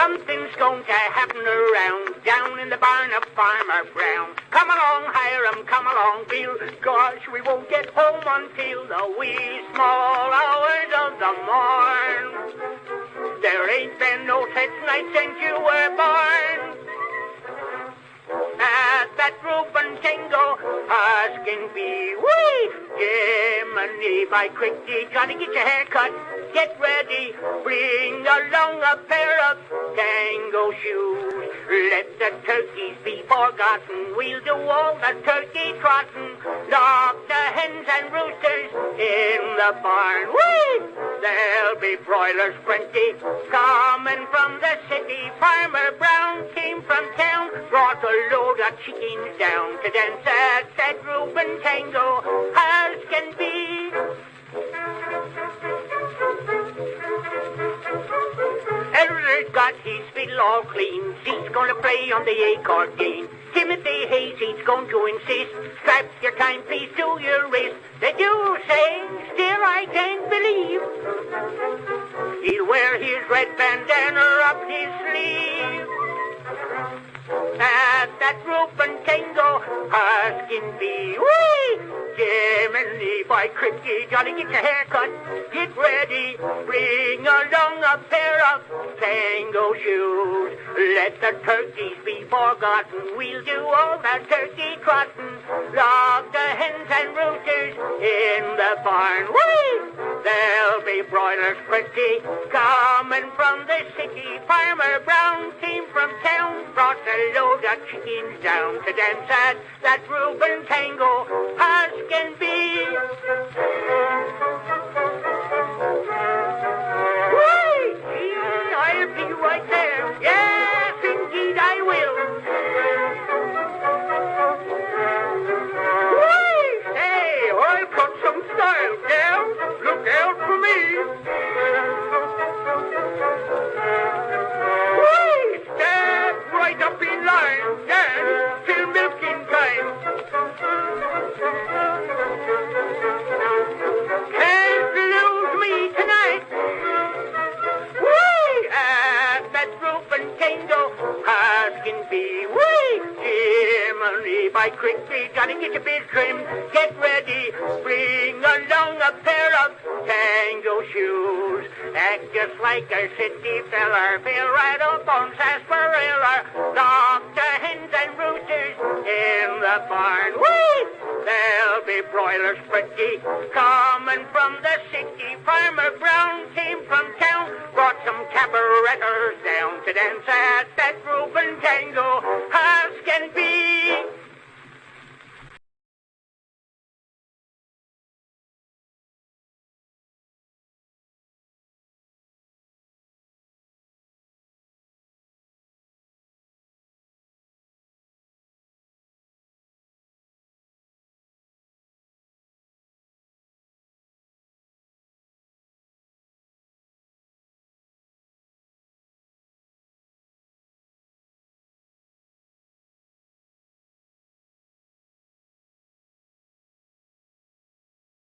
Something's going to happen around, down in the barn of Farmer Brown. Come along, Hiram, come along, Bill. Gosh, we won't get home until the wee small hours of the morn. There ain't been no such night since you were born. At that Reuben Tango, asking be wee. Jiminy, by quickly, gotta get your hair cut. Get ready, bring along a pair of tango shoes. Let the turkeys be forgotten, we'll do all the turkey trotting. Lock the hens and roosters in the barn. Whee! There'll be broilers plenty coming from the city. Farmer Brown came from town, brought a load of chickens down to dance at that Reuben Tango, as can be. Elder's got his fiddle all clean. He's gonna play on the accordion. Timothy Hayes, he's going to insist. Strap your timepiece to your wrist. They do say, still I can't believe. He'll wear his red bandana up his sleeve. At that Reuben Tango, asking be wee. Jiminy, by cricky, gotta get your hair cut. Get ready, bring along a pair of tango shoes. Let the turkeys be forgotten, we'll do all the turkey trotting. Lock the hens and roosters in the barn. Whee! There'll be broilers pretty coming from the city. Farmer Brown came from town, brought a load of chickens down to dance at that Reuben Tango, as can be. Whee! Gee, I'll be right there. Yes, indeed I will. Whee! Hey, I'll put some style down. Look out for me. Whee! Stand right up in line. Dance till milking time. Can't lose me tonight. Whee! At that Reuben Tango, as can be. Whee! Jiminy, by quickly, gotta get your beard trimmed. Get ready, bring along a pair of tango shoes. Act just like a city feller, feel right up on sarsaparilla. Lock the hens and roosters in the barn. Whee! There'll be broilers pretty coming from the city. Farmer Brown came from town, brought some cabaretters down to dance at that Reuben Tango, as can be.